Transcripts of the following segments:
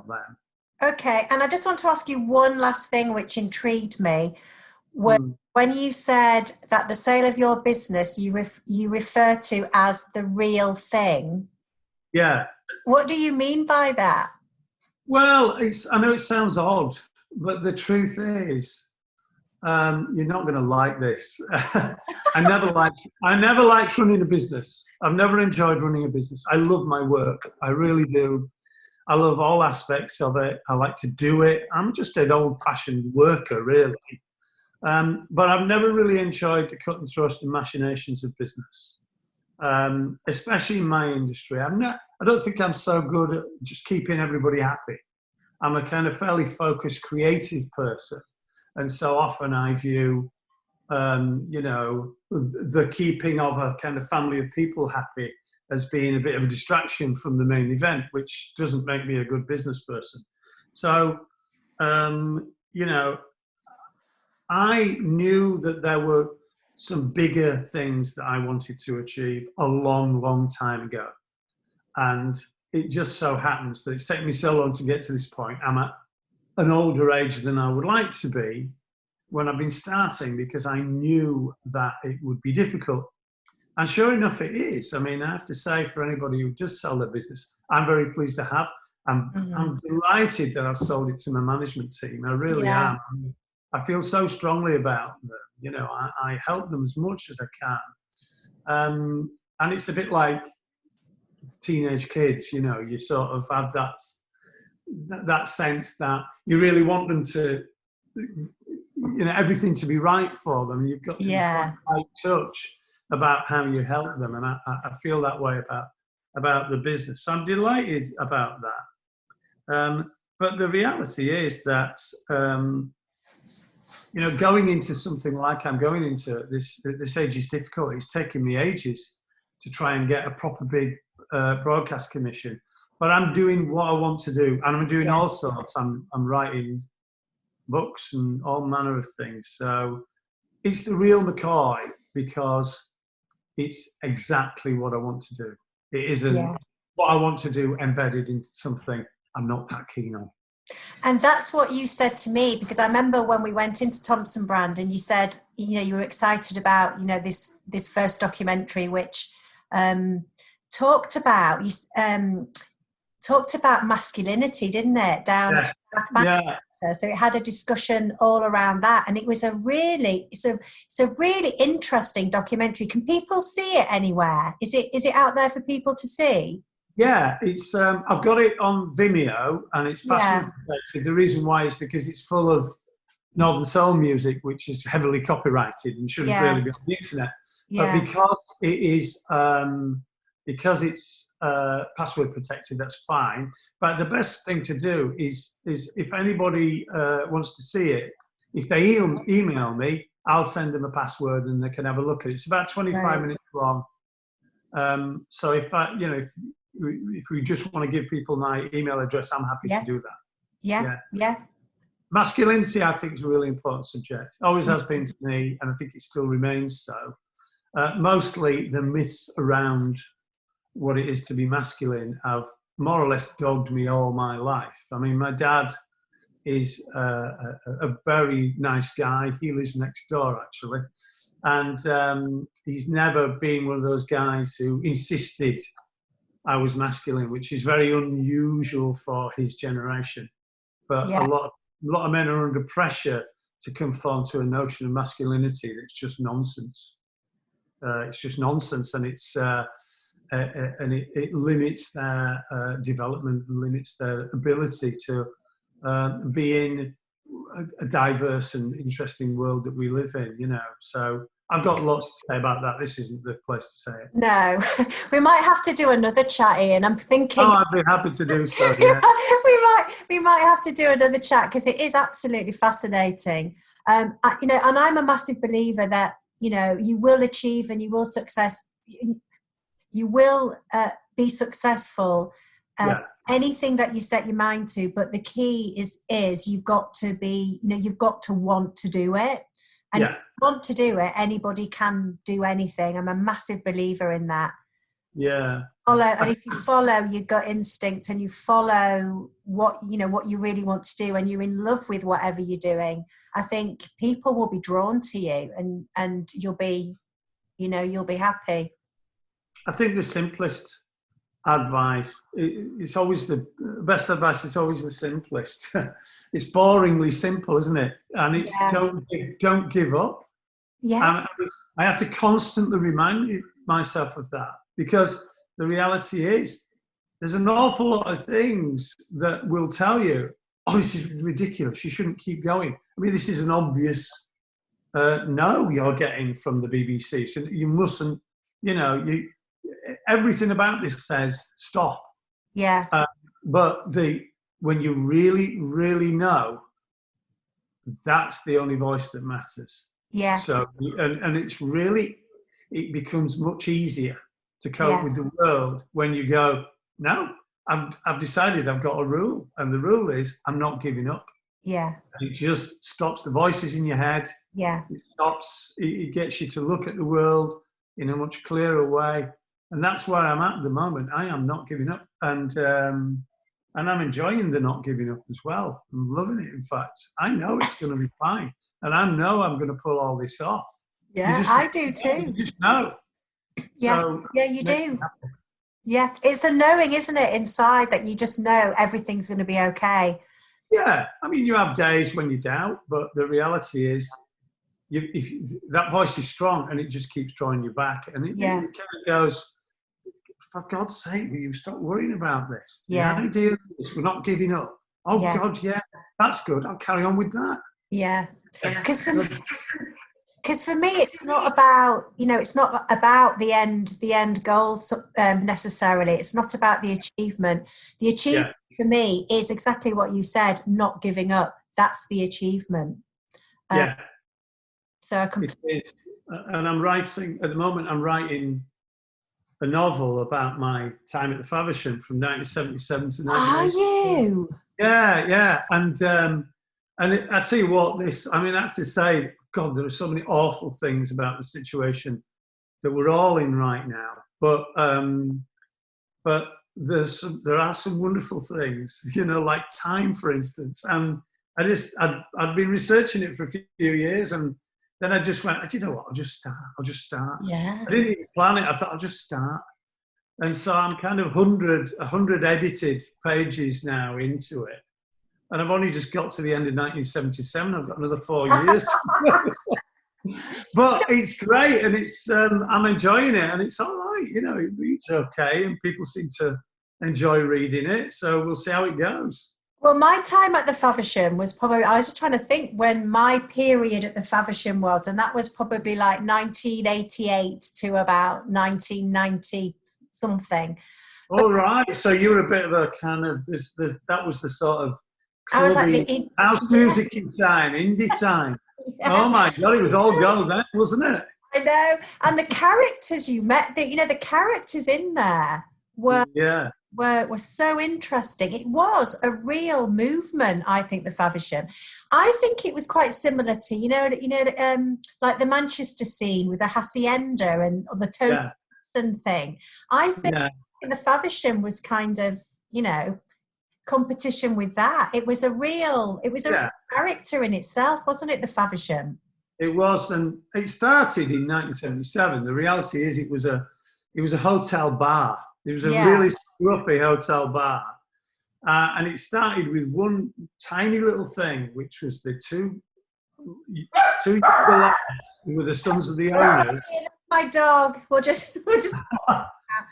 help them. Okay, and I just want to ask you one last thing which intrigued me. Mm. When you said that the sale of your business you refer to as the real thing. Yeah. What do you mean by that? Well, I know it sounds odd, but the truth is, you're not going to like this. I never liked running a business. I've never enjoyed running a business. I love my work. I really do. I love all aspects of it. I like to do it. I'm just an old-fashioned worker, really. But I've never really enjoyed the cut and thrust and machinations of business, especially in my industry. I don't think I'm so good at just keeping everybody happy. I'm a kind of fairly focused, creative person. And so often I view, the keeping of a kind of family of people happy as being a bit of a distraction from the main event, which doesn't make me a good business person. So, I knew that there were some bigger things that I wanted to achieve a long, long time ago. And it just so happens that it's taken me so long to get to this point. I'm at an older age than I would like to be when I've been starting, because I knew that it would be difficult. And sure enough, it is. I mean, I have to say, for anybody who does sell their business, I'm very pleased to have. I'm delighted that I've sold it to my management team. I really am. I feel so strongly about them. I help them as much as I can. And it's a bit like teenage kids, you sort of have that sense that you really want them to, everything to be right for them. You've got to be quite high touch about how you help them. And I feel that way about the business. So I'm delighted about that. But the reality is that, going into something like I'm going into this age is difficult. It's taken me ages to try and get a proper big broadcast commission. But I'm doing what I want to do, and I'm doing all sorts. I'm writing books and all manner of things. So it's the real McCoy, because it's exactly what I want to do. It isn't what I want to do embedded into something I'm not that keen on. And that's what you said to me, because I remember when we went into Thompson Brand and you said, you were excited about, this first documentary, which talked about masculinity, didn't it? Down at So it had a discussion all around that, and it was a really interesting documentary. Can people see it anywhere? Is it out there for people to see? Yeah, it's I've got it on Vimeo, and it's password protected. The reason why is because it's full of Northern Soul music, which is heavily copyrighted and shouldn't really be on the internet. But because it's password protected, that's fine. But the best thing to do is if anybody wants to see it, if they email me, I'll send them a password and they can have a look at it. It's about 25 minutes long. So if we just want to give people my email address, I'm happy to do that. Yeah. Masculinity, I think, is a really important subject. Always has been to me, and I think it still remains so. Mostly the myths around what it is to be masculine have more or less dogged me all my life. I mean, my dad is a very nice guy. He lives next door, actually. And he's never been one of those guys who insisted I was masculine, which is very unusual for his generation. But a lot of men are under pressure to conform to a notion of masculinity that's just nonsense. It's just nonsense, and it limits their development, limits their ability to be in a diverse and interesting world that we live in. So I've got lots to say about that. This isn't the place to say it. No, we might have to do another chat, Ian. I'm thinking. Oh, I'd be happy to do so. Yeah. we might have to do another chat, because it is absolutely fascinating. And I'm a massive believer that you will achieve and you will be successful. Anything that you set your mind to, but the key is you've got to be, you've got to want to do it. And if you want to do it, anybody can do anything. I'm a massive believer in that. Yeah. Follow, and if you follow your gut instinct and you follow what you really want to do, and you're in love with whatever you're doing, I think people will be drawn to you, and you'll be happy. I think the simplest advice, it's always the best advice. It's always the simplest. It's boringly simple, isn't it? And it's don't give up. Yes. And I have to constantly remind myself of that, because the reality is there's an awful lot of things that will tell you, oh, this is ridiculous, you shouldn't keep going. I mean, this is an obvious no you're getting from the BBC, so you mustn't, everything about this says stop. Yeah. But when you really, really know, that's the only voice that matters. Yeah. So, and it becomes much easier to cope with the world when you go, no, I've decided I've got a rule, and the rule is I'm not giving up. Yeah. And it just stops the voices in your head. Yeah. It gets you to look at the world in a much clearer way. And that's where I'm at the moment. I am not giving up. And I'm enjoying the not giving up as well. I'm loving it, in fact. I know it's going to be fine. And I know I'm going to pull all this off. Yeah, I do too. You just know. Yeah, so, you do. Yeah, it's a knowing, isn't it, inside, that you just know everything's going to be okay. Yeah, I mean, you have days when you doubt, but the reality is, if that voice is strong, and it just keeps drawing you back, and it kind of goes, for God's sake, will you stop worrying about this? The idea of this, we're not giving up. Oh God, that's good. I'll carry on with that. Yeah, because for me, it's not about it's not about the end goal necessarily. It's not about the achievement. The achievement for me is exactly what you said: not giving up. That's the achievement. So I completely. And I'm writing at the moment. I'm writing a novel about my time at the Faversham from 1977 to 1980. Are you? Yeah. And I tell you what, I have to say, God, there are so many awful things about the situation that we're all in right now. But there are some wonderful things, like time, for instance. And I'd been researching it for a few years, and then I just went, you know what, I'll just start. Yeah. I didn't even plan it. I thought I'll just start. And so I'm kind of 100 edited pages now into it. And I've only just got to the end of 1977. I've got another 4 years. But it's great, and it's I'm enjoying it, and it's all right. It reads okay, and people seem to enjoy reading it. So we'll see how it goes. Well, my time at the Faversham was probably, I was just trying to think when my period at the Faversham was, and that was probably like 1988 to about 1990 something. All right. So you were a bit of a kind of, that was the sort of I was like the house music time, indie time. Oh my God, it was all gold then, wasn't it? I know. And the characters you met, the characters in there were so interesting. It was a real movement, I think, the Faversham. I think it was quite similar to, like the Manchester scene with the Hacienda and the Tony Hudson thing. I think the Faversham was kind of, competition with that. It was a real character in itself, wasn't it, the Faversham? It was, and it started in 1977. The reality is it was a hotel bar. It was a really scruffy hotel bar. And it started with one tiny little thing, which was the two lads who were the sons of the owners. My dog. We'll just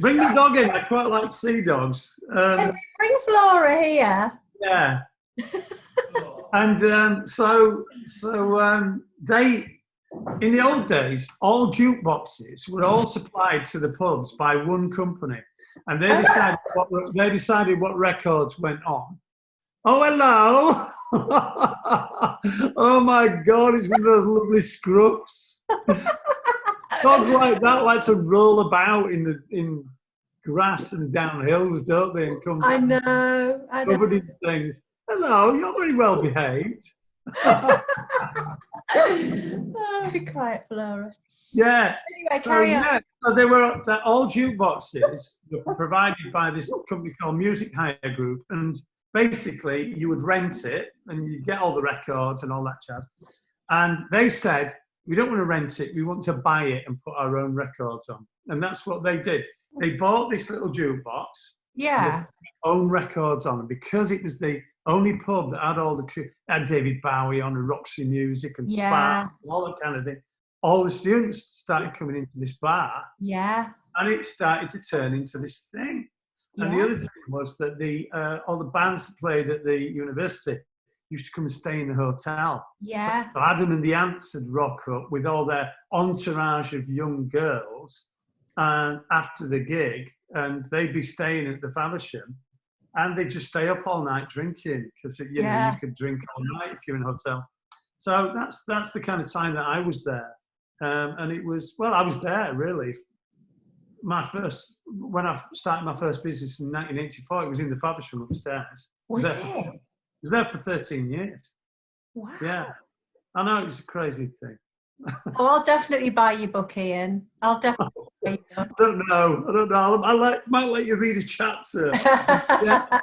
bring the dog in. I quite like sea dogs. Bring Flora here. Yeah. And so they, in the old days, all jukeboxes were all supplied to the pubs by one company, and they decided what records went on. Oh, hello! Oh my God, it's one of those lovely scruffs. Dogs like that like to roll about in grass and down hills, don't they? And come I know. covered in things. Hello, you're very well behaved. Oh, be quiet, Flora. Yeah. Anyway, So, carry on. yeah, so they're all jukeboxes were provided by this company called Music Hire Group, and basically you would rent it and you get all the records and all that jazz. And they said, we don't want to rent it, we want to buy it and put our own records on. And that's what they did. They bought this little jukebox. Yeah. Own records on, and because it was the only pub that had all the had David Bowie on and Roxy Music and Spark and all that kind of thing, all the students started coming into this bar. Yeah. And it started to turn into this thing. And the other thing was that all the bands that played at the university used to come and stay in the hotel. Yeah. So Adam and the Ants would rock up with all their entourage of young girls, and after the gig, and they'd be staying at the Faversham, and they'd just stay up all night drinking, because you know you could drink all night if you're in a hotel. So that's the kind of time that I was there, and it was, well, I was there really. When I started my first business in 1984, it was in the Faversham upstairs. Was it? I was there for 13 years. Wow. Yeah, I know, it was a crazy thing. Oh, I'll definitely buy your book, Ian. I'll definitely buy your book. I don't know. I might let you read a chapter. Yeah.